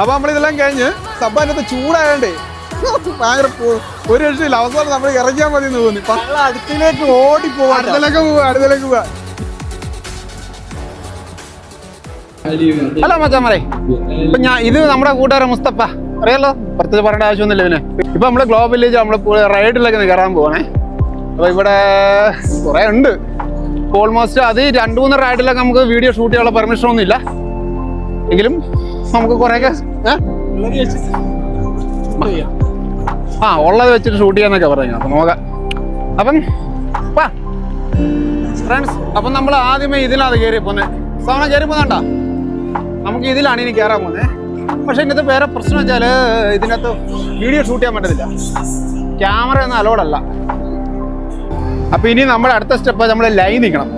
അപ്പൊ നമ്മളിതെല്ലാം കഴിഞ്ഞ് സംഭവം ചൂടായോണ്ടേ ഭയങ്കര ഒരു രക്ഷയില്ല. അവസാനം നമ്മൾ ഇറങ്ങിയാൽ മതി എന്ന് തോന്നി. അടുത്തിലേക്ക് ഓടി പോവാ, അടുത്തേക്ക് പോവാ. ഹലോ മച്ചാമാരെ, ഇപ്പൊ ഇത് നമ്മുടെ കൂട്ടുകാരൻ മുസ്തഫ, അറിയാലോ, പ്രത്യേകിച്ച് പറയേണ്ട ആവശ്യമൊന്നുമില്ല. പിന്നെ ഇപ്പൊ നമ്മള് ഗ്ലോബൽ വില്ലേജ് നമ്മള് റൈഡിലൊക്കെ കയറാൻ പോവാണേ. അപ്പൊ ഇവിടെ കുറെ ഉണ്ട്. ഓൾമോസ്റ്റ് അത് 2-3 റൈഡിലൊക്കെ നമുക്ക് വീഡിയോ ഷൂട്ട് ചെയ്യാനുള്ള പെർമിഷൻ ഒന്നും ഇല്ല. എങ്കിലും നമുക്ക് കുറെയൊക്കെ ഉള്ളത് വെച്ചിട്ട് ഷൂട്ട് ചെയ്യാന്നൊക്കെ പറഞ്ഞു. അപ്പൊ നോക്കാം. അപ്പം ഫ്രണ്ട്സ്, അപ്പം നമ്മൾ ആദ്യമേ ഇതിലാണ് കയറി പോകുന്നത്. സാധനം കയറി പോകുന്നുണ്ടോ? നമുക്ക് ഇതിലാണ് ഇനി കയറാൻ പോകുന്നത്. പക്ഷെ ഇതിനകത്ത് വേറെ പ്രശ്നം വെച്ചാല് ഇതിനകത്ത് വീഡിയോ ഷൂട്ട് ചെയ്യാൻ പറ്റത്തില്ല. ക്യാമറ ഒന്നും അലോഡല്ല. അപ്പൊ ഇനി നമ്മുടെ അടുത്ത സ്റ്റെപ്പ് നമ്മൾ ലൈൻ നിൽക്കണം.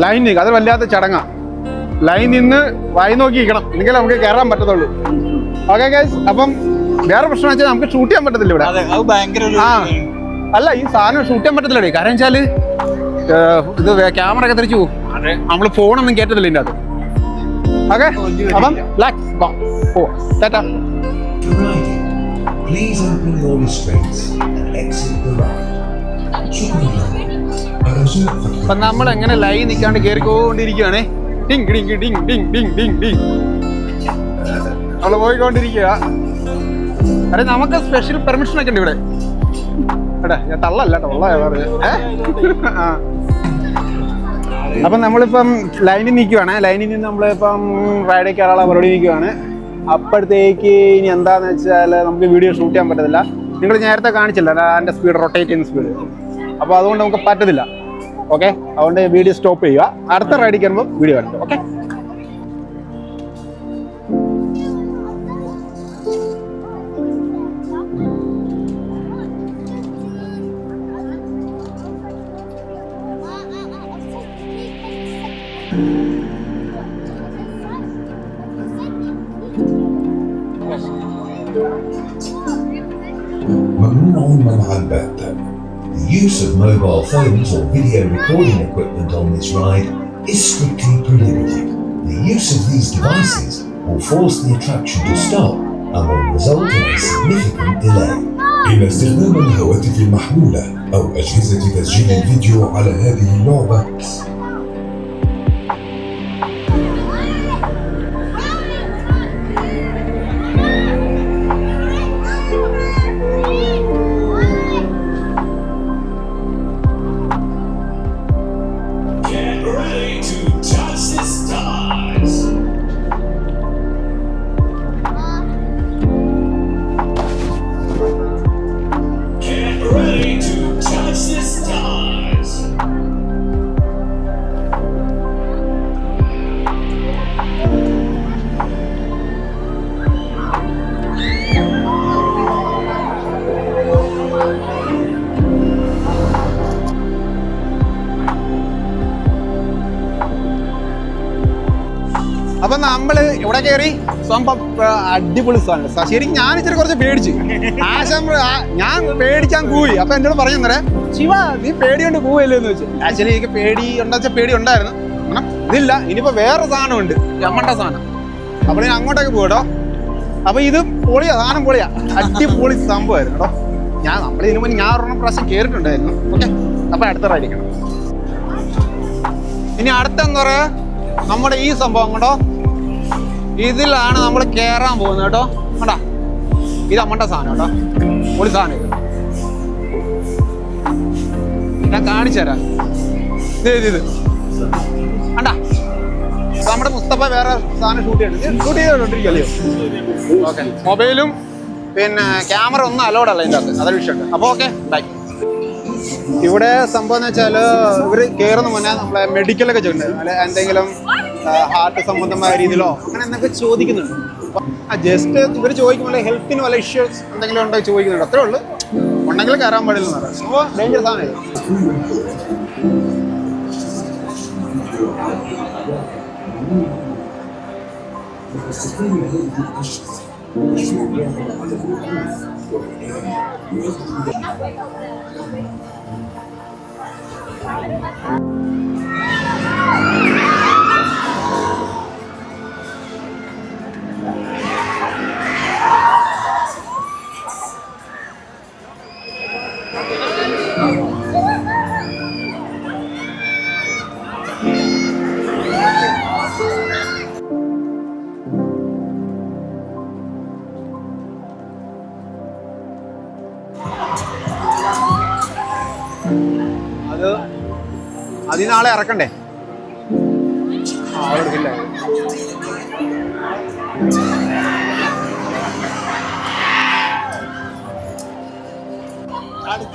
ലൈൻ നിൽക്കുക, അത് വല്ലാത്ത ചടങ്ങാണ്. ലൈൻ നിന്ന് വായി നോക്കി നിൽക്കണം, എന്നെങ്കിൽ നമുക്ക് കയറാൻ പറ്റത്തുള്ളൂ. ഓക്കെ ഗൈസ്, അപ്പം വേറെ പ്രശ്നം വെച്ചാൽ നമുക്ക് ഷൂട്ട് ചെയ്യാൻ പറ്റത്തില്ല ഇവിടെ. അല്ല, ഈ സാധനം ഷൂട്ട് ചെയ്യാൻ പറ്റത്തില്ലേ. കാരണം വെച്ചാല് ഇത് ക്യാമറ ഒക്കെ തിരിച്ചു പോകും. നമ്മള് ഫോണൊന്നും കേട്ടത്തില്ല ഇതിൻ്റെ അകത്ത്. ഓക്കെ, അപ്പം ടാറ്റാ. അപ്പൊ നമ്മൾ എങ്ങനെ ലൈൻ നിൽക്കാണ്ട് കയറിക്കൊണ്ടിരിക്കുകയാണേ. ഡിങ് ഡിങ് ഡിങ് ഡിങ് ഡിങ് ഡിങ് ഡിങ് നമ്മള് പോയിക്കൊണ്ടിരിക്കുക. അതെ, നമുക്ക് സ്പെഷ്യൽ പെർമിഷൻ ഒക്കെ ഉണ്ട് ഇവിടെ. എടാ, ഞാൻ തള്ളല്ല കേട്ടോ, അപ്പം നമ്മളിപ്പം ലൈനിൽ നിൽക്കുവാണ്. ലൈനിൽ നിന്ന് നമ്മളിപ്പം റൈഡിൽ കയറാനുള്ള പരിപാടി നിൽക്കുവാണ്. അപ്പോഴത്തേക്ക് ഇനി എന്താണെന്ന് വെച്ചാൽ നമുക്ക് വീഡിയോ ഷൂട്ട് ചെയ്യാൻ പറ്റത്തില്ല. നിങ്ങൾ നേരത്തെ കാണിച്ചില്ല എൻ്റെ സ്പീഡ്, റൊട്ടേറ്റ് ചെയ്യുന്ന സ്പീഡ്. അപ്പോൾ അതുകൊണ്ട് നമുക്ക് പറ്റത്തില്ല. ഓക്കെ, അതുകൊണ്ട് വീഡിയോ സ്റ്റോപ്പ് ചെയ്യുക. അടുത്ത റൈഡിൽ കയറുമ്പോൾ വീഡിയോ കാണിക്കും. Okay, ممنوع منعا باتا. The use of mobile phones or video recording equipment on this ride is strictly prohibited. The use of these devices will force the attraction to stop and will result in a significant delay. إن استخدام الهواتف المحمولة أو أجهزة تسجيل الفيديو على هذه اللعبة അപ്പൊ നമ്മള് ഇവിടെ കയറി സംഭവം അടിപൊളി സാധനം. ശരിക്കും ഞാൻ ഇച്ചിരി കുറച്ച് പേടിച്ചു. ഞാൻ പേടിക്കാൻ കൂവി. അപ്പൊ എന്നോട് പറഞ്ഞു തരേ, ശിവ നീ പേടിയുണ്ട് കൂവല്ലേ എന്ന് വെച്ചു. ആക്ച്വലി എനിക്ക് പേടി പേടി ഉണ്ടായിരുന്നു. കാരണം ഇതില്ല, ഇനിയിപ്പോ വേറെ സാധനം ഉണ്ട്, ചമ്മണ്ട സാധനം. അപ്പൊ ഞാൻ അങ്ങോട്ടേക്ക് പോകട്ടോ. അപ്പൊ ഇത് പൊളിയാ, സാധനം പൊളിയാ, അടിപൊളി സംഭവമായിരുന്നു കേട്ടോ. നമ്മൾ ഇതിനു മുന്നേ ഞാൻ ഒരെണ്ണം പ്രാവശ്യം കയറിയിട്ടുണ്ടായിരുന്നു. ഓക്കെ, അപ്പൊ അടുത്ത റൈഡിക്കണം. ഇനി അടുത്ത എന്താ പറയാ, നമ്മുടെ ഈ സംഭവം കേട്ടോ, ഇതിലാണ് നമ്മൾ കയറാൻ പോകുന്നത് കേട്ടോ. കണ്ടാ, ഇത് അമ്മണ്ട സാധനം കേട്ടോ, ഒരു സാധനം ഇത് ഞാൻ കാണിച്ചു തരാം. ഇത് കണ്ടാ, നമ്മുടെ മുസ്തഫ വേറെ സാധനം ഷൂട്ട് ചെയ്തോണ്ടിരിക്കല്ലോ. ഓക്കെ, മൊബൈലും പിന്നെ ക്യാമറ ഒന്നും അലോഡല്ല ഇതിൻ്റെ അകത്ത്, അതൊരു വിഷയമുണ്ട്. അപ്പോൾ ഓക്കെ, ബൈ. ഇവിടെ സംഭവം എന്ന് വെച്ചാൽ ഇവർ കയറുന്ന മുന്നേ നമ്മളെ മെഡിക്കലൊക്കെ ചെയ്യുന്നുണ്ട്. അല്ലെ എന്തെങ്കിലും ഹാർട്ട് സംബന്ധമായ രീതിയിലോ അങ്ങനെ എന്തൊക്കെ ചോദിക്കുന്നുണ്ട്. ജസ്റ്റ് ഇവർ ചോദിക്കുമ്പോൾ ഹെൽത്തിന് വല്ല ഇഷ്യൂസ് എന്തെങ്കിലും ഉണ്ടോ ചോദിക്കുന്നുണ്ട്, അത്രേ ഉള്ളൂ. ഉണ്ടെങ്കിൽ കയറാൻ പാടില്ല എന്ന് പറയാം. അപ്പോൾ ഡേഞ്ചർ സാധനം. അത് അതിനാളെ ഇറക്കണ്ടേ? ആളെടുക്കില്ല.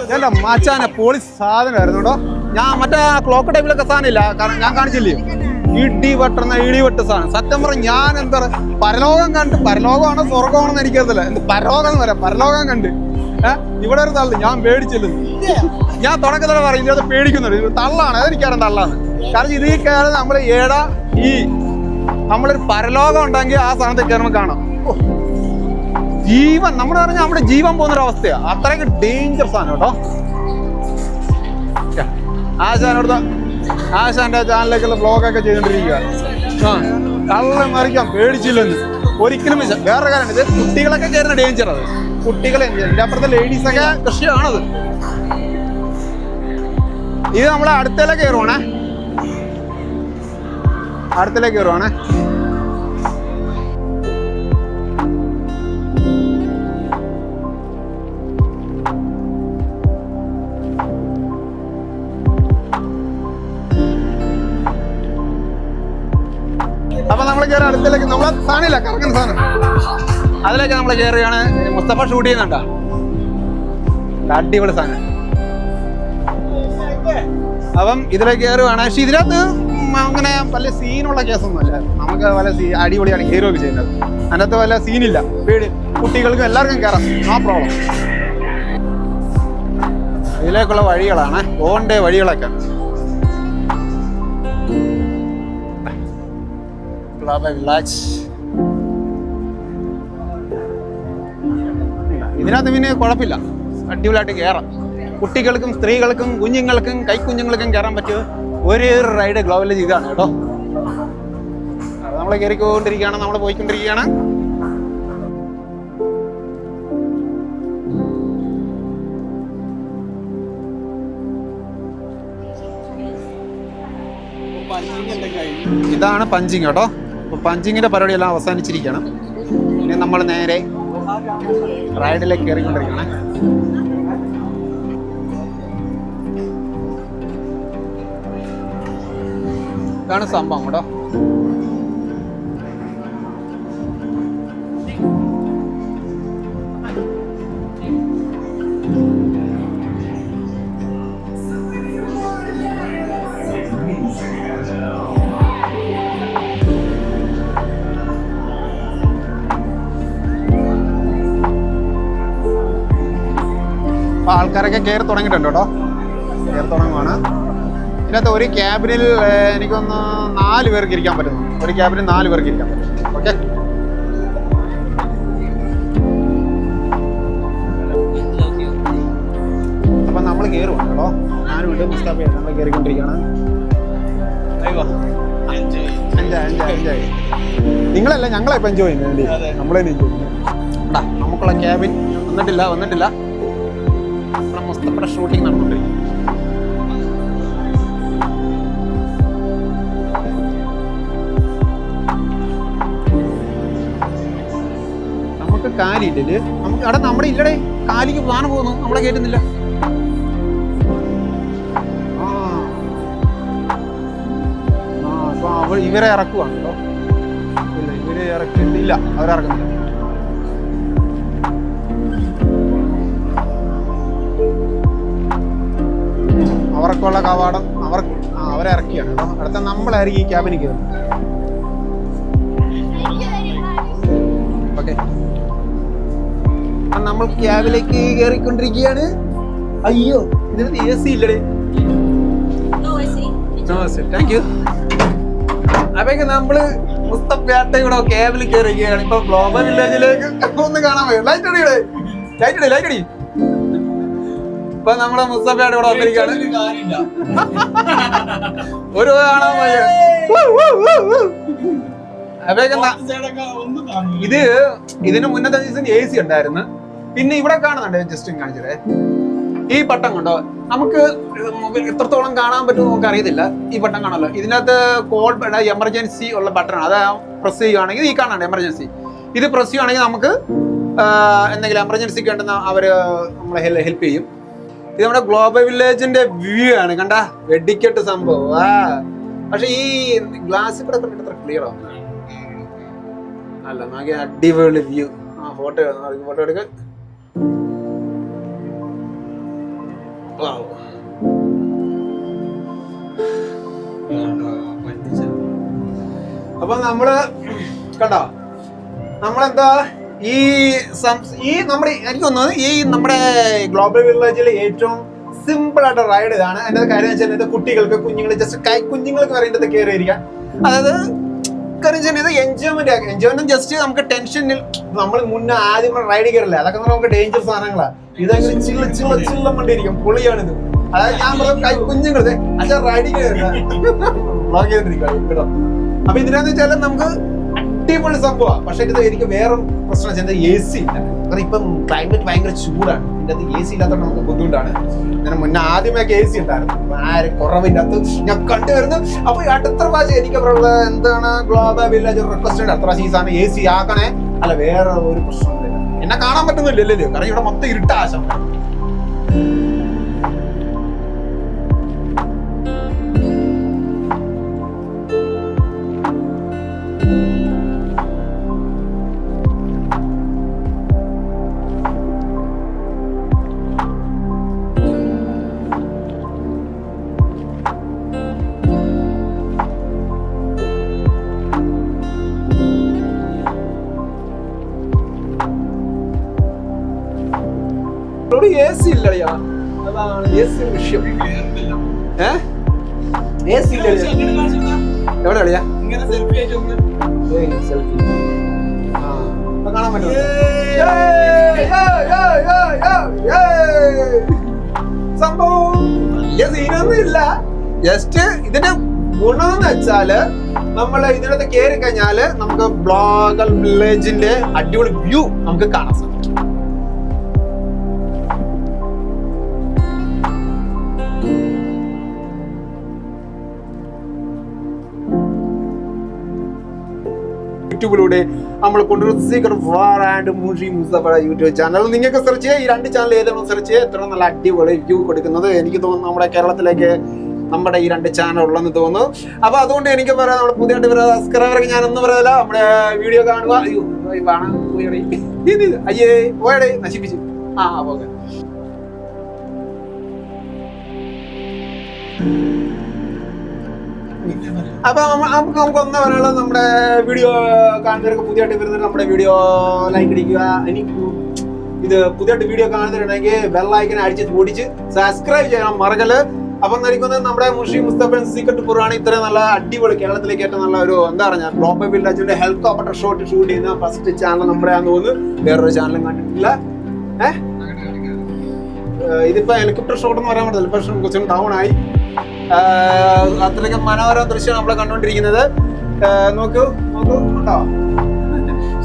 ഇതല്ല മച്ചാനെ പോളിസ് സാധനമായിരുന്നു കേട്ടോ. ഞാൻ മറ്റേ ക്ലോക്ക് ടൈപ്പിലൊക്കെ സാധനം ഇല്ല, കാരണം ഞാൻ കാണിച്ചില്ലേ ഇടി വെട്ട് സാധനം. സത്യം പറഞ്ഞ ഞാൻ എന്താ പരലോകം കണ്ട്, പരലോകമാണോ സ്വർഗമാണെന്ന് എനിക്കറിയില്ല, എന്ത് പരലോകം എന്ന് പറയാം, പരലോകം കണ്ട് ഇവിടെ ഒരു തള്ളു ഞാൻ പേടിച്ചില്ല. ഞാൻ തുടക്കത്തോടെ പറയും ഇതിനകത്ത് പേടിക്കുന്നുണ്ട്, തള്ളാണ്, അതെനിക്കറിയാം തള്ളാണ്. കാരണം ഇതിൽ കയറി നമ്മൾ നമ്മളൊരു പരലോകം ഉണ്ടെങ്കിൽ ആ സ്ഥാനത്ത് കയറുമ്പോൾ കാണാം ജീവൻ, നമ്മൾ പറഞ്ഞാൽ നമ്മുടെ ജീവൻ പോകുന്നൊരവസ്ഥയാണ്. അത്രയ്ക്ക് ഡേഞ്ചറസ് ആണ് കേട്ടോ. ആശാന്റെ ചാനലിലേക്കുള്ള വ്ളോഗൊക്കെ ചെയ്തോണ്ടിരിക്കുക. കള്ളം മറിക്കാൻ പേടിച്ചില്ലെന്ന് ഒരിക്കലും. വേറെ കാര്യം, ഇത് കുട്ടികളൊക്കെ കയറുന്ന ഡേഞ്ചർ. അത് കുട്ടികളെ, എൻ്റെ അപ്പുറത്തെ ലേഡീസൊക്കെ കൃഷിയാണത്. ഇത് നമ്മളെ അടുത്തേലേക്ക് കയറുവാണേ, അടുത്തേക്ക് കയറുവാണേ. അപ്പൊ നമ്മൾ കയറി അടുത്തേക്ക്, നമ്മളെ സാധനമില്ല കറങ്ങുന്ന സാധനം, അതിലേക്ക് നമ്മൾ കയറിയാണ്. മുസ്തഫ ഷൂട്ട് ചെയ്യുന്നുണ്ടോ? അടിപൊളി സാധനം. അപ്പം ഇതിലേക്ക് കയറുവാണ്. പക്ഷെ ഇതിനകത്ത് അങ്ങനെ വല്ല സീനുള്ള കേസൊന്നുമല്ല. നമുക്ക് വല്ല അടിപൊളിയാണ് കയറുകയൊക്കെ ചെയ്യുന്നത്. അതിനകത്ത് വല്ല സീനില്ല, പേടി. കുട്ടികൾക്കും എല്ലാവർക്കും കയറാം, നോ പ്രോബ്ലം. ഇതിലേക്കുള്ള വഴികളാണ്, പോകേണ്ട വഴികളൊക്കെ. ഇതിനകത്ത് പിന്നെ കുഴപ്പമില്ല, അടിപൊളിയായിട്ട് കയറാം. കുട്ടികൾക്കും സ്ത്രീകൾക്കും കുഞ്ഞുങ്ങൾക്കും കൈക്കുഞ്ഞുങ്ങൾക്കും കയറാൻ പറ്റിയ ഒരു റൈഡ് ഗ്ലോബൽ ഇതാണ് കേട്ടോ. നമ്മൾ കയറിക്കൊണ്ടിരിക്കുകയാണ്, നമ്മൾ പോയിക്കൊണ്ടിരിക്കുകയാണ്. ഇതാണ് പഞ്ചിങ് കേട്ടോ. അപ്പോൾ പഞ്ചിങ്ങിന്റെ പരിപാടിയെല്ലാം അവസാനിച്ചിരിക്കുകയാണ്. ഇനി നമ്മൾ നേരെ റൈഡിലേക്ക് കയറിക്കൊണ്ടിരിക്കുകയാണ്. ഇതാണ് സംഭവം കേട്ടോ. ആൾക്കാരൊക്കെ കയറി തുടങ്ങിയിട്ടുണ്ട് കേട്ടോ, കയറി തുടങ്ങുവാണ്. ഇതിനകത്ത് ഒരു ക്യാബിനിൽ എനിക്കൊന്ന് 4 പേർക്ക് ഇരിക്കാൻ പറ്റുന്നു. ഒരു ക്യാബിനിൽ 4 പേർക്ക് ഇരിക്കാൻ പറ്റും. ഓക്കെ, അപ്പം നമ്മൾ കയറുവാണ് കേട്ടോ. ഞാനും ഉണ്ട് മുസ്താഫയാണ്, നമ്മൾ കയറിക്കൊണ്ടിരിക്കുകയാണ്. എൻജോയ് നിങ്ങളല്ല, ഞങ്ങളെ ഇപ്പം എൻജോയ് ചെയ്യുന്നത്, നമ്മളെ എൻജോയ് ചെയ്യുന്നത്. നമുക്കുള്ള ക്യാബിൻ വന്നിട്ടില്ല. നമ്മുടെ മുസ്തഫയുടെ ഷൂട്ടിംഗ് നടന്നുകൊണ്ടിരിക്കും. നമുക്ക് കാലില്ലേ, നമുക്ക് അവിടെ നമ്മുടെ ഇല്ലടേ കാലിക്ക് വാന പോകുന്നു, നമ്മളെ കേട്ടുന്നില്ല. അപ്പൊ ഇവരെ ഇറക്കുവാണ് കേട്ടോ. ഇല്ല, ഇവരെ ഇറക്കിയിട്ടില്ല, അവരിറക്കുന്നില്ല. അവർക്കുള്ള കവാടം അവരെ ഇറക്കിയാണ് കേട്ടോ. അടുത്ത നമ്മളായിരിക്കും ഈ ക്യാബിന് കയറുന്നത്. ഓക്കെ, നമ്മൾ ക്യാബിലേക്ക് കയറിക്കൊണ്ടിരിക്കുകയാണ്. അയ്യോ, ഇതിനകത്ത് AC ഇല്ലടേ. Thank you. അപ്പൊക്കെ നമ്മള് മുസ്തഫയുടെ കൂടെ ക്യാബിൽ കയറിയിരിക്കുകയാണ്. ഇപ്പൊ ഗ്ലോബൽ വില്ലേജിലേക്ക് ഒന്ന് കാണാൻ പോയി. ലൈറ്റ് അടി. ഇപ്പൊ നമ്മുടെ മുസ്തഫയുടെ കൂടെ വന്നിരിക്കുകയാണ്. ഒരു കാണാൻ പോയ ഇതിന് മുന്നത്തെ ദിവസം AC ഉണ്ടായിരുന്നു. പിന്നെ ഇവിടെ കാണുന്നുണ്ട്, ജസ്റ്റ് കാണിച്ചേ. ഈ ബട്ടൺ കണ്ടോ, നമുക്ക് എത്രത്തോളം കാണാൻ പറ്റും നമുക്ക് അറിയത്തില്ല. ഈ ബട്ടൺ കാണല്ലോ, ഇതിനകത്ത് കോൾ എമർജൻസി ഉള്ള ബട്ടണാണ്. അത് പ്രസ് ചെയ്യുകയാണെങ്കിൽ ഈ കാണാണ് എമർജൻസി. ഇത് പ്രസ് ചെയ്യുകയാണെങ്കിൽ നമുക്ക് എന്തെങ്കിലും എമർജൻസിക്ക് ഉണ്ടെന്ന് അവർ നമ്മളെ ഹെൽപ്പ് ചെയ്യും. ഇത് നമ്മുടെ ഗ്ലോബൽ വില്ലേജിന്റെ വ്യൂ ആണ്, കണ്ട വെടിക്കെട്ട് സംഭവം. പക്ഷെ ഈ ഗ്ലാസ്സിൽ കൂടെ കണ്ടിട്ട് അത്ര ക്ലിയർ ആവുന്നു അല്ല. നോക്കിയ അടിപൊളി വ്യൂ. ഫോട്ടോ എടുക്ക. അപ്പൊ നമ്മള് കണ്ടോ, നമ്മളെന്താ ഈ നമ്മുടെ എനിക്ക് തോന്നുന്നത് ഈ നമ്മുടെ ഗ്ലോബൽ വില്ലേജിലെ ഏറ്റവും സിമ്പിൾ ആയിട്ട് റൈഡ് ഇതാണ്. അതിന്റെ കാര്യം വെച്ചാൽ കുട്ടികൾക്ക്, കുഞ്ഞുങ്ങൾ, ജസ്റ്റ് കുഞ്ഞുങ്ങൾക്ക് വരേണ്ടത് കയറിയിരിക്കാം. അതായത് കാര്യം ഇത് എൻജോയ്മെന്റ് ജസ്റ്റ് നമുക്ക് ടെൻഷനിൽ നമ്മൾ മുന്നേ ആദ്യം റൈഡ് കയറില്ല, അതൊക്കെ നമുക്ക് ഡേഞ്ചർ സാധനങ്ങളാണ്. ഇതങ്ങനെ ചിള്ള വണ്ടിയിരിക്കും, പൊളിയാണിത്. അതായത് ഞാൻ പറഞ്ഞു കുഞ്ഞുങ്ങളത് അച്ഛാ റൈഡിങ് കേട്ടോ. അപ്പൊ ഇതിനാന്ന് വെച്ചാൽ നമുക്ക് അടിപൊളി സംഭവമാണ്. പക്ഷെ ഇത് എനിക്ക് വേറെ പ്രശ്നം വെച്ചാൽ എ സി ഇല്ല. കാരണം ഇപ്പം ക്ലൈമറ്റ് ഭയങ്കര ചൂടാണ്, ഇതിന്റെ അത് എ സി ഇല്ലാത്തതുകൊണ്ട് നമുക്ക് ബുദ്ധിമുട്ടാണ്. ഞാൻ മുന്നേ ആദ്യമൊക്കെ എ സി ഉണ്ടായിരുന്നു, ആരും കുറവിൻ്റെ അകത്ത് ഞാൻ കണ്ടുവരുന്നു. അപ്പൊ അടുത്ത പ്രാവശ്യം എനിക്ക് അവരുള്ള എന്താണ് ഗ്ലോബൽ വില്ലേജ് റിക്വസ്റ്റ് ഉണ്ട്, അടുത്ത പ്രാവശ്യം ഈ സാധനം എ സി ആക്കണേ. അല്ല വേറെ ഒരു പ്രശ്നമില്ല, എന്നെ കാണാൻ പറ്റുന്നില്ലല്ലോ, കാരണം ഇവിടെ മൊത്തം ഇരുട്ടാശം. എ സി ഇല്ലടിയാ, അതാണ് എ സി വിഷയം. എ സി ഇല്ല എവിടെ കളിയാ സെൽഫി കാണാൻ പറ്റും. സംഭവം വലിയ സീനൊന്നും ഇല്ല. ജസ്റ്റ് ഇതിന്റെ ഗുണമെന്ന് വെച്ചാല് നമ്മള് ഇതിനകത്ത് കയറി കഴിഞ്ഞാല് നമുക്ക് ഗ്ലോബൽ വില്ലേജിന്റെ അടിപൊളി വ്യൂ നമുക്ക് കാണാൻ സാധിക്കും. യൂട്യൂബിലൂടെ നമ്മൾ കൊണ്ടുവരുന്ന secret war and Mushi Mustafa YouTube channel നിങ്ങൾക്ക് സെർച്ച് ചെയ്യുക. ഈ രണ്ട് ചാനൽ ഏതെങ്കിലും സെർച്ച് ചെയ്യുക. എത്ര നല്ല അടിപൊളി വ്യൂ കൊടുക്കുന്നത് എനിക്ക് തോന്നുന്നു നമ്മുടെ കേരളത്തിലേക്ക് നമ്മുടെ ഈ രണ്ട് ചാനൽ ഉള്ളെന്ന് തോന്നുന്നു. അപ്പൊ അതുകൊണ്ട് എനിക്ക് പറയാം, നമ്മുടെ പുതിയതായിട്ട് വരുന്ന സബ്സ്ക്രൈബർക്ക് ഞാനൊന്നും പറയല, നമ്മുടെ വീഡിയോ കാണുക. അയ്യോ അയ്യേ പോയടേ നശിപ്പിച്ചു. ഓക്കെ. അപ്പൊ നമുക്ക് ഒന്ന് പറയാനുള്ളത്, നമ്മുടെ വീഡിയോ കാണുന്നവർക്ക് പുതിയതായിട്ട് വരുന്നത് നമ്മുടെ വീഡിയോ ലൈക്ക് അടിക്കുക. എനിക്ക് ഇത് പുതിയതായിട്ട് വീഡിയോ കാണുന്നവരുണ്ടെങ്കിൽ ബെല്ലൈക്കനെ അടിച്ച് ഓടിച്ച് സബ്സ്ക്രൈബ് ചെയ്യണം മറക്കല്. അപ്പൊ നരിക്കുന്നത് നമ്മുടെ മുഷി മുസ്തഫ സീക്രട്ട് പുറാണ് ഇത്രയും നല്ല അടിപൊളി കേരളത്തിലേക്ക് ഏറ്റവും നല്ല ഒരു എന്താ പറഞ്ഞ ഗ്ലോബൽ വില്ലേജിന്റെ ഹെലികോപ്റ്റർ ഷോട്ട് ഷൂട്ട് ചെയ്യുന്ന ഫസ്റ്റ് ചാനൽ നമ്മുടെ ആണെന്ന് തോന്നുന്നു. വേറൊരു ചാനലും കണ്ടിട്ടില്ല. ഇതിപ്പോ ഹെലികോപ്റ്റർ ഷോട്ട് എന്ന് പറയാൻ പറ്റില്ല, പക്ഷെ കുറച്ചും ഡൗൺ ആയി. അത്രയ്ക്ക് മനോഹര ദൃശ്യം നമ്മളെ കണ്ടുകൊണ്ടിരിക്കുന്നത്. നോക്കൂ കേട്ടോ,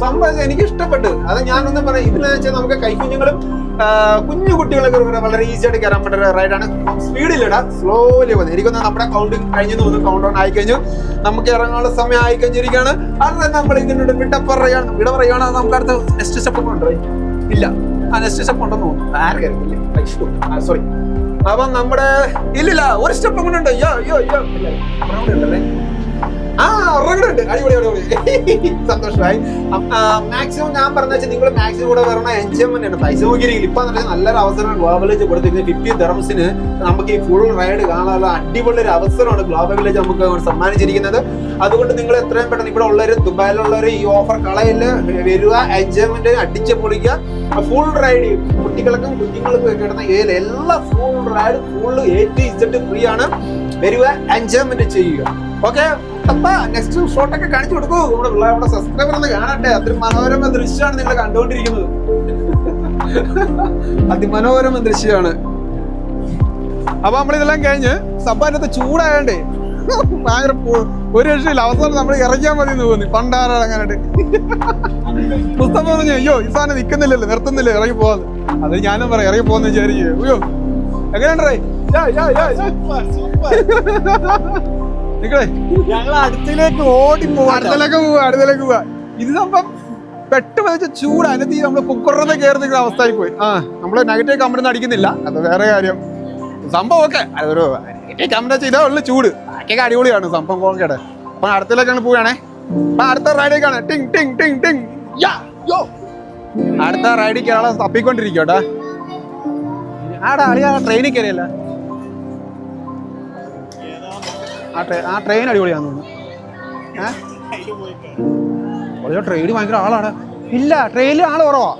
സംഭവം എനിക്ക് ഇഷ്ടപ്പെട്ടു. അത് ഞാനൊന്നും പറയാം, ഇതിനെന്ന് വെച്ചാൽ നമുക്ക് കൈക്കുഞ്ഞുങ്ങളും കുഞ്ഞു കുട്ടികളൊക്കെ വളരെ ഈസി ആയിട്ട് കയറാൻ പറ്റുന്ന റൈഡാണ്. സ്പീഡിലിടാം, സ്ലോലി പോകുന്നത്. എനിക്കൊന്ന് നമ്മുടെ കൗണ്ട് കഴിഞ്ഞു തോന്നുന്നു, കൗണ്ട് ഓൺ ആയി കഴിഞ്ഞു, നമുക്ക് ഇറങ്ങാനുള്ള സമയം ആയി കഴിഞ്ഞിരിക്കുകയാണ്. അത് നമ്മൾ ഇതിനോട് വിട പറയുകയാണ്. നമുക്ക് അടുത്ത നെക്സ്റ്റ് സ്റ്റെപ്പ് ഉണ്ടോ? ഇല്ല, നെക്സ്റ്റ് സ്റ്റെപ്പ് ഉണ്ടെന്ന് തോന്നുന്നു. ആര് കയറില്ല, സോറി. അപ്പം നമ്മുടെ ഇല്ലില്ല ഒരു സ്റ്റെപ്പ് കൂടെ ഉണ്ട്. ഉണ്ടല്ലേ, ഉറങ്ങുന്നുണ്ട്. അടിപൊളി സന്തോഷമായി. മാക്സിമം ഞാൻ പറഞ്ഞ വെച്ചാൽ നിങ്ങൾ മാക്സിമം കൂടെ വരണ എൻജോയ്മെന്റ് ആണ്. പൈസ നോക്കിയിരിക്കും. ഇപ്പൊ നല്ലൊരു അവസരമാണ് ഗ്ലോബൽ വില്ലേജ് കൊടുത്തിരിക്കുന്നത്. 50 ദിർഹംസിന് നമുക്ക് ഈ ഫുൾ റൈഡ് കാണാനുള്ള അടിപൊളി ഒരു അവസരമാണ് ഗ്ലോബൽ വില്ലേജ് നമുക്ക് സമ്മാനിച്ചിരിക്കുന്നത്. അതുകൊണ്ട് നിങ്ങൾ എത്രയും പെട്ടെന്ന് ഇവിടെ ഉള്ളവര്, ദുബായിലുള്ളവര് ഈ ഓഫർ കളയില് വരിക, എൻജോയ്മെന്റ് അടിച്ച് പൊളിക്കുക. ഫുൾ റൈഡ് കുട്ടികൾക്കും കുഞ്ഞുങ്ങൾക്കും ഒക്കെ കിടന്ന എല്ലാ full ride full A to Z free ആണ്. വരിക, എൻജോയ്മെന്റ് ചെയ്യുക. ഓക്കെ, അപ്പൊ നെക്സ്റ്റ് ഷോട്ടൊക്കെ കാണിച്ചു കൊടുക്കൂ. നമ്മുടെ സബ്സ്ക്രൈബർ ഒന്ന് കാണട്ടെ. അതിമനോരമ ദൃശ്യമാണ് നിങ്ങൾ കണ്ടുകൊണ്ടിരിക്കുന്നത്. അതിമനോരമ ദൃശ്യമാണ്. അപ്പൊ നമ്മളിതെല്ലാം കഴിഞ്ഞ് സബ്ബാനത്ത് ചൂടായണ്ടേ ഭയങ്കര ഒരു രക്ഷയില്ല. അവസാനം നമ്മൾ ഇറങ്ങിയാൽ മതി എന്ന് തോന്നി. പണ്ടാറങ്ങാനായിട്ട് പുസ്തകം പറഞ്ഞു, അയ്യോ ഈ സാധനം നിൽക്കുന്നില്ലല്ലോ, നിർത്തുന്നില്ല, ഇറങ്ങി പോവാന്ന്. അത് ഞാനും പറയാം, ഇറങ്ങി പോകുന്ന വിചാരിക്കും. അയ്യോ എങ്ങനെയുണ്ടേ നിങ്ങളെ ഞങ്ങൾ അടുത്തിലേക്ക് ഓടി പോവാ. അടുത്തേക്ക് പോവാ. ഇത് സംഭവം പെട്ടെന്ന് വെച്ച ചൂട് അതിനകത്ത് നമ്മള് കുക്കറിനെ കയറി നിൽക്കുന്ന അവസ്ഥയായി പോയി. നമ്മള് നെഗറ്റീവ് കമ്പനി അടിക്കുന്നില്ല, അത് വേറെ കാര്യം. സംഭവം ഓക്കെ, അതൊരു നെഗറ്റീവ് കമ്പനി ഇതേ ഉള്ളു ചൂട്, ബാക്കിയൊക്കെ അടിപൊളിയാണ് സംഭവം ഓക്കേടെ. അപ്പൊ അടുത്തേക്കാണ് പോവുകയാണേ. അപ്പൊ അടുത്ത റൈഡിലേക്കാണ് ടിങ് ടിങ് ടിങ് ടിങ് യോ. അടുത്ത റൈഡിക്ക് ആളെ തപ്പിക്കൊണ്ടിരിക്കോട്ടാ. ആടാ അളിയാ ട്രെയിനിൽ കയറിയല്ല, ആ ട്രെയിൻ അടിപൊളിയാന്ന് തോന്നുന്നു. ട്രെയിനിൽ ഭയങ്കര ആളാണ്. ഇല്ല ട്രെയിനിൽ ആള് കുറവാ,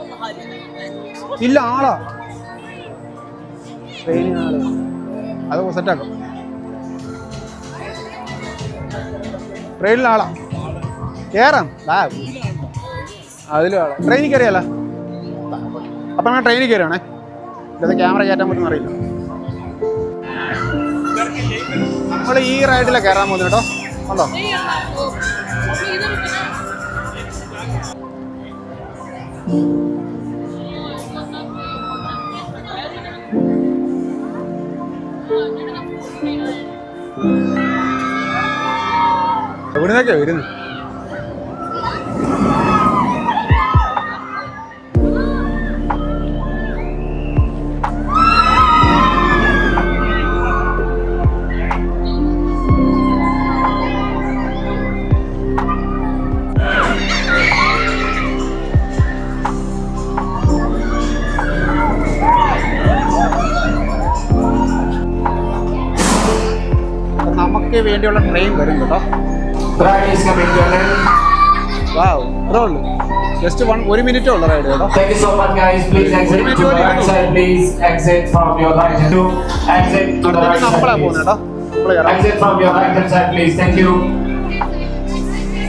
ഇല്ല ആളാ ട്രെയിനിൽ ആള്. അത് സെറ്റാക്കാം. ട്രെയിനിൽ ആളാ കേറാം. അതിലും ആളാ. ട്രെയിനിൽ കയറിയല്ല. അപ്പൊ ഞാൻ ട്രെയിനിൽ കയറിയാണേ. ഇത് ക്യാമറ കയറ്റാൻ പറ്റുന്ന അറിയില്ല. നമ്മൾ ഈ റൈഡിലാണ് കയറാൻ പോകുന്നത് കേട്ടോ. ഉണ്ടോ എവിടുന്നൊക്കെ വരുന്നു? നമുക്ക് വേണ്ടിയുള്ള ട്രെയിൻ വരും കേട്ടോ. ജസ്റ്റ് 1 മിനിറ്റേ ഉള്ള റൈഡ് കേട്ടോ. Thank you so much, guys. Please exit to the right side. Please exit from your right hand. Exit to the right നമ്മളാ side. പോകുന്നത് കേട്ടോ. Exit from your right hand side, please. Thank you.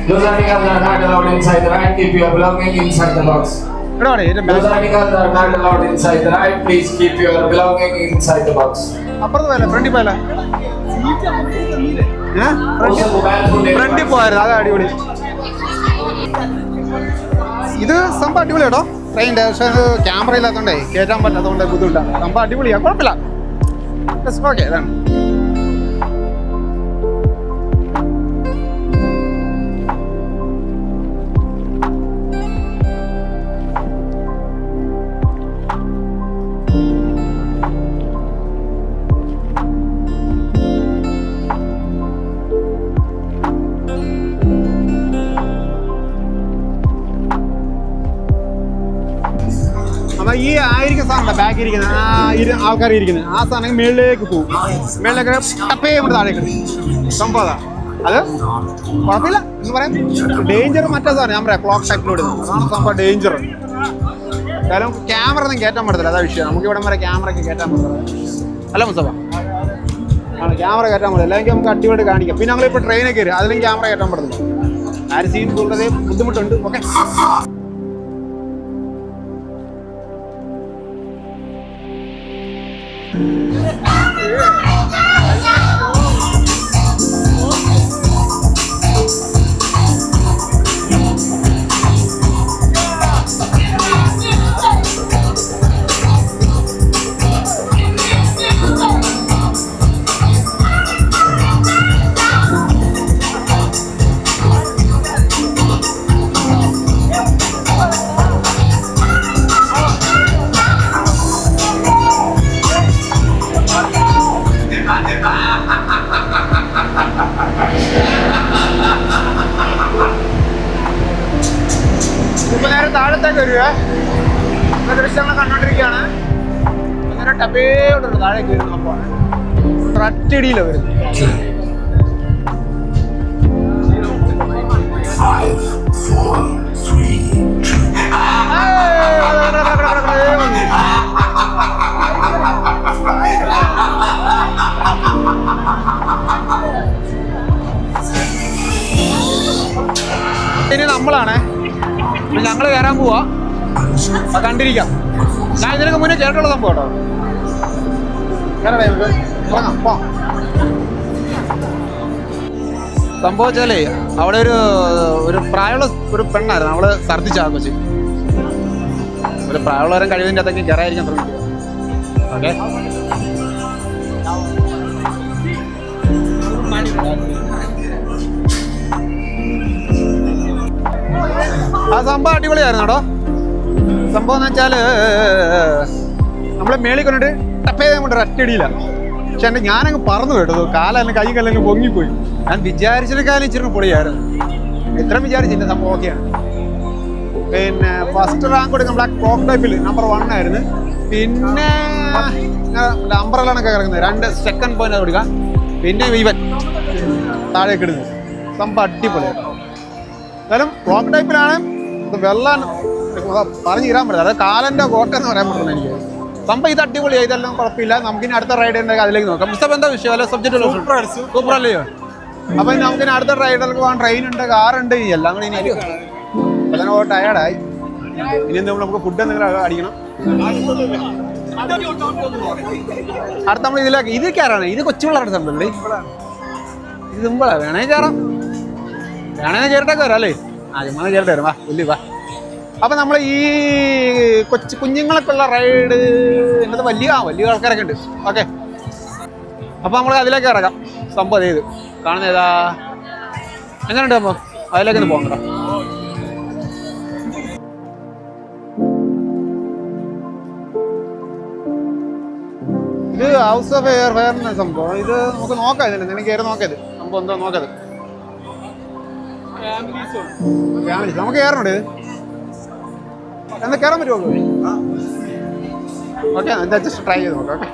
Those articles are not allowed inside the ride. Keep your belongings inside the box. Those articles are not allowed inside the ride. Please keep your belongings inside the box. അപ്പുറത്ത് പോയല്ലേ, ഫ്രണ്ടിൽ പോയല്ലേ? Also, mobile phone. ഫ്രണ്ടിൽ പോയായിരുന്നു, അത് അടിപൊളി. ഇത് സംഭവം അടിപൊളി കേട്ടോ ട്രെയിനിൻ്റെ. പക്ഷേ അത് ക്യാമറ ഇല്ലാത്തതുകൊണ്ടേ കയറ്റാൻ പറ്റാത്തതുകൊണ്ട് ബുദ്ധിമുട്ടാണ്. സംഭവം അടിപൊളിയാണ്, കുഴപ്പമില്ല. ഓക്കെ ഇതാണ്. അപ്പൊ ഈ ആയിരിക്കുന്ന സാധനം ബാക്കി ഇരിക്കുന്ന ആൾക്കാർ ഇരിക്കുന്നത് ആ സാധനം മേളിലേക്ക് പോകും. മേളിലേക്ക് ടപ്പേ കൊണ്ട് താഴേക്ക് സംഭവം അത് കുഴപ്പമില്ല എന്ന് പറയാം. ഡേഞ്ചർ മറ്റേ സാധനം ഞാൻ പറയാം, ക്ലോക്ക് ടൈപ്പിലൂടെ അതാണ് സംഭവം ഡേഞ്ചർ. കാരണം ക്യാമറ ഒന്നും കയറ്റാൻ പറ്റത്തില്ല, അതാ വിഷയം. നമുക്ക് ഇവിടെ വരെ ക്യാമറ ഒക്കെ കയറ്റാൻ പറ്റില്ല. അല്ല മുസ്തഫ ആണ് ക്യാമറ കയറ്റാൻ പറ്റില്ല, അല്ലെങ്കിൽ നമുക്ക് അടിപൊളി കാണിക്കാം. പിന്നെ നമ്മളിപ്പോൾ ട്രെയിനിൽ കയറി അതിലും ക്യാമറ കയറ്റാൻ പറ്റത്തില്ല. ആ ഒരു സീൻ കൂടുതൽ ബുദ്ധിമുട്ടുണ്ട്. ഓക്കെ ഇപ്പൊ നേരെ താഴത്തേക്ക് വരുവേ. ദൃശ്യങ്ങൾ കണ്ടോണ്ടിരിക്കുകയാണ്. നേരെ ടപ്പേയോട്ടുണ്ട് താഴേക്ക് വരുന്നു. അപ്പോൾ ഒറ്റടിയില വരുന്നത്. ഇനി നമ്മളാണ് ഞങ്ങൾ കയറാൻ പോവാ. കണ്ടിരിക്കാം. ഞാൻ ഇതിനൊക്കെ മുന്നേ കേട്ടുള്ള സംഭവം കേട്ടോ. സംഭവം വെച്ചാലേ അവിടെ ഒരു പ്രായമുള്ള ഒരു പെണ്ണായിരുന്നു. അവള് ഛർദ്ദിച്ചാ കൊച്ചി. ഒരു പ്രായമുള്ളവരും കഴിവിൻ്റെ അതൊക്കെ കയറായിരിക്കാൻ ശ്രമിക്കുക. ഓക്കെ സംഭവം അടിപൊളിയായിരുന്നു കേട്ടോ. സംഭവം എന്ന് വെച്ചാൽ നമ്മൾ മേളിൽ കൊണ്ടിട്ട് ടപ്പേ കൊണ്ട് ഒറ്റടിയില്ല. പക്ഷെ ഞാനങ്ങ് പറന്നു കേട്ടോ, കാലെല്ലാം കൈ കല്ലെല്ലാം പൊങ്ങിപ്പോയി. ഞാൻ വിചാരിച്ചതിനേക്കാളും ഇച്ചിരി പൊളിയായിരുന്നു. ഇത്രയും വിചാരിച്ചില്ല, സംഭവം ഓക്കെയാണ്. പിന്നെ ഫസ്റ്റ് റാങ്ക് കൊടുക്കും ബ്ലാക്ക് ക്രോക്ക് ടൈപ്പിൽ നമ്പർ 1 ആയിരുന്നു. പിന്നെ അംബ്രലാണൊക്കെ കിടക്കുന്നത് 2 സെക്കൻഡ് പോയിന്റ് കൊടുക്കാം. പിന്നെ ഇവൻ താഴേക്ക് ഇടുന്നത് സംഭവം അടിപൊളിയായിരുന്നു. എന്തായാലും ക്രോക്ക് ടൈപ്പിലാണ്. ഇത് വെള്ളം പറഞ്ഞു തീരാൻ പറ്റില്ല, അതായത് കാലൻ്റെ കോട്ടെന്ന് പറയാൻ പറ്റുന്നത് എനിക്ക്. സംഭവം ഇത് അടിപൊളിയായി, ഇതെല്ലാം കുഴപ്പമില്ല. നമുക്കിനി അടുത്ത റൈഡ് ഉണ്ടെങ്കിൽ അതിലേക്ക് നോക്കാം. മുസ്തഫ എന്താ വിഷയം? അല്ല സബ്ജക്റ്റ് സൂപ്പർ അല്ലയോ? അപ്പം നമുക്കിനി അടുത്ത റൈഡർക്ക് പോകാൻ ട്രെയിൻ ഉണ്ട്, കാറുണ്ട്, എല്ലാം കൂടി ഇനി എല്ലാം ടയർഡായി. ഇനി എന്തെങ്കിലും നമുക്ക് ഫുഡ് എന്തെങ്കിലും അടിക്കണം. അടുത്ത നമ്മൾ ഇതിലേക്ക് ഇത് കയറാണ്. ഇത് കൊച്ചു പിള്ളേരുടെ സ്ഥലത്തല്ലേ? ഇത് സിമ്പിളാ, വേണമെങ്കിൽ കയറാം. വേണമെങ്കിൽ കയറിട്ടൊക്കെ വരാം അല്ലേ? ആദ്യം കയറിട്ട് വരാം. വാ വലിയ വാ. അപ്പം നമ്മൾ ഈ കുഞ്ഞുങ്ങളൊക്കെ ഉള്ള റൈഡ് എന്നത് വലിയ ആൾക്കാരൊക്കെ ഉണ്ട്. ഓക്കെ, അപ്പം നമ്മൾ അതിലേക്ക് ഇറങ്ങാം. സംഭവം ചെയ്ത് കാണുന്ന ഏതാ എങ്ങനെയുണ്ട്? അപ്പോൾ അതിലേക്ക് ഒന്ന് പോകണം. ഇത് ഹൗസ് ഓഫ് ഫെയറിന്റെ സംഭവം. ഇത് നമുക്ക് നോക്കാം. ഇതിന് നിനക്ക് കയറി നോക്കിയത് സംഭവം എന്തോ നോക്കിയത്. ഫാമിലീസ് നമുക്ക് കയറണുണ്ട്. എന്താ കയറാൻ പറ്റുമോ? ഓക്കെ, എന്താ ജസ്റ്റ് ട്രൈ ചെയ്ത് നോക്കാം. ഓക്കെ,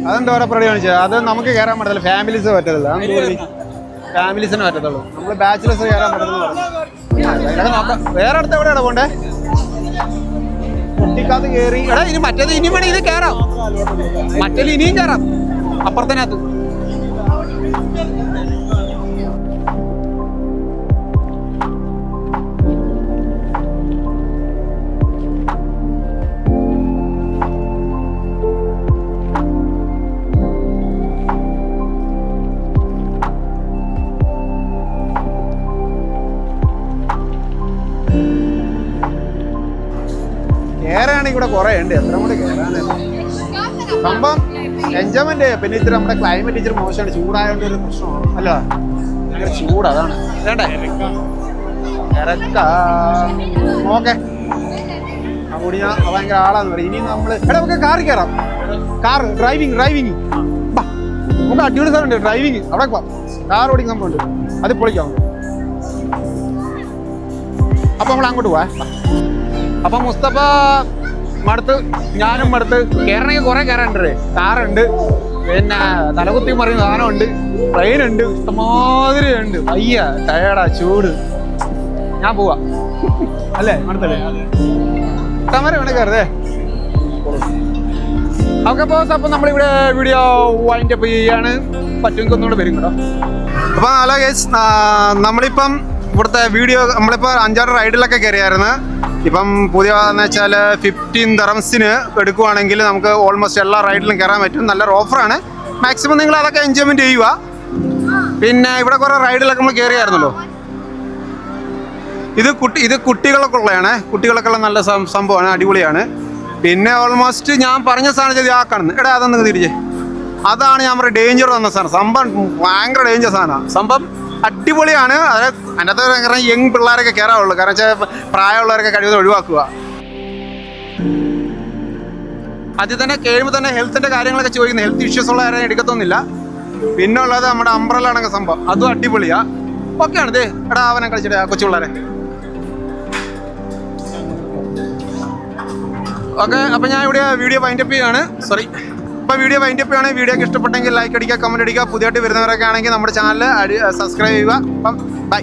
അതെന്താ ഓരോ പരിപാടി കാണിച്ചത്? അത് നമുക്ക് കയറാൻ പറ്റത്തില്ല, ഫാമിലീസ് പറ്റത്തില്ല. ഫാമിലീസിന് പറ്റത്തുള്ളൂ. നമ്മൾ ബാച്ചിലേഴ്സ് കയറാൻ പറ്റുന്ന പറഞ്ഞു. നോക്കാം. വേറെ അടുത്ത് എവിടെയാണ് പോണ്ടേ? കുട്ടിക്കകത്ത് കയറി. എടാ ഇനി മറ്റേത് ഇനി വേണം ഇത് കയറാം. മറ്റേത് ഇനിയും കയറാം അപ്പുറത്തിനകത്ത്. കയറാണെങ്കിൽ ഇവിടെ കുറേ ഉണ്ട്. എത്ര കൂടെ കയറാനാണ് സംഭവം. എൻജോയ്മെന്റ്. പിന്നെ ഇത്തിരി നമ്മുടെ ക്ലൈമറ്റ് ഇച്ചിരി മോശമാണ്, ചൂടായതുകൊണ്ട് ഒരു പ്രശ്നമാണ്. അല്ല ഭയങ്കര ചൂട്, അതാണ് വേണ്ടേ ഇറക്കാം. ഓക്കെ, കൂടി ഞാൻ ഭയങ്കര ആളാന്ന് പറയും. ഇനി നമ്മൾ നമുക്ക് കാറിൽ കയറാം. കാർ ഡ്രൈവിങ് നമുക്ക് അടിപൊളി സാധനം ഉണ്ട്. ഡ്രൈവിങ് അവിടെ കാർ ഓടിക്കുന്ന സംഭവം ഉണ്ട്, അത് പൊളിക്കാം. അപ്പം നമ്മൾ അങ്ങോട്ട് പോവാ. അപ്പം മുസ്തഫ മടുത്ത്, ഞാനും മടുത്ത്. കയറണമെങ്കിൽ കുറേ കയറാനുണ്ട്. കാറുണ്ട്, പിന്നെ തലകുത്തി മറിയുന്ന സാധനമുണ്ട്, ട്രെയിനുണ്ട്, ഇഷ്ടമാതിരി ഉണ്ട്. വയ്യ, ടയർഡാ, ചൂട്. ഞാൻ പോവാ അല്ലേ? മടുത്തല്ലേ? ഇഷ്ടമാരെ വേണേ കയറതേ. ഓക്കെ ബോസ്, അപ്പം നമ്മളിവിടെ വീഡിയോ വൈൻഡ് അപ്പ് ചെയ്യാണ്. പറ്റുമെങ്കിൽ ഒന്നുകൂടെ വരും കേട്ടോ. അപ്പം ഹലോ ഗൈസ്, നമ്മളിപ്പം ഇവിടുത്തെ വീഡിയോ നമ്മളിപ്പോൾ 5-6 റൈഡിലൊക്കെ കയറിയായിരുന്നു. ഇപ്പം പുതിയ എന്ന് വെച്ചാൽ 15 dirhamsന് എടുക്കുവാണെങ്കിൽ നമുക്ക് ഓൾമോസ്റ്റ് എല്ലാ റൈഡിലും കയറാൻ പറ്റും. നല്ലൊരു ഓഫറാണ്. മാക്സിമം നിങ്ങൾ അതൊക്കെ എൻജോയ്മെൻറ്റ് ചെയ്യുക. പിന്നെ ഇവിടെ കുറേ റൈഡിലൊക്കെ നമ്മൾ കയറിയായിരുന്നല്ലോ. ഇത് കുട്ടികളൊക്കെ ഉള്ളതാണ്. കുട്ടികളൊക്കെ ഉള്ള നല്ല സംഭവമാണ്, അടിപൊളിയാണ്. പിന്നെ ഓൾമോസ്റ്റ് ഞാൻ പറഞ്ഞ സാധനം ചെയ്ത് ആ കാണുന്നത്. എടാ അതൊന്ന് തിരിച്ച്, അതാണ് ഞാൻ പറയുക ഡേഞ്ചർ വന്ന സാധനം. സംഭവം ഭയങ്കര ഡേഞ്ചർ സാധനമാണ്. സംഭവം അടിപൊളിയാണ്. അതായത് അതിനകത്ത് കാരണം യങ് പിള്ളേരൊക്കെ കയറാവുള്ളൂ. കാരണം വെച്ചാൽ പ്രായമുള്ളവരൊക്കെ കഴിവതും ഒഴിവാക്കുക. അതിൽ തന്നെ കഴിയുമ്പോൾ തന്നെ ഹെൽത്തിൻ്റെ കാര്യങ്ങളൊക്കെ ചോദിക്കുന്നത്. ഹെൽത്ത് ഇഷ്യൂസ് ഉള്ള ആരെയും എടുക്കത്തൊന്നുമില്ല. പിന്നെ ഉള്ളത് നമ്മുടെ അംബ്രലാണൊക്കെ സംഭവം, അതും അടിപൊളിയാണ്. ഓക്കെയാണ്. ദേ എടാ അവനെ കളിച്ചിട്ട് ആ കൊച്ചു പിള്ളേരെ. ഓക്കെ, അപ്പം ഞാൻ ഇവിടെ വീഡിയോ വൈൻഡപ്പ് ചെയ്യാണ്. സോറി, ഇപ്പോൾ വീഡിയോ വൈൻഡപ്പ് ചെയ്യാണ്. വീഡിയോക്ക് ഇഷ്ടപ്പെട്ടെങ്കിൽ ലൈക്ക് അടിക്കുക, കമൻറ്റ് അടിക്കുക. പുതിയതായിട്ട് വരുന്നവരൊക്കെ ആണെങ്കിൽ നമ്മുടെ ചാനൽ സബ്സ്ക്രൈബ് ചെയ്യുക. അപ്പം ബൈ.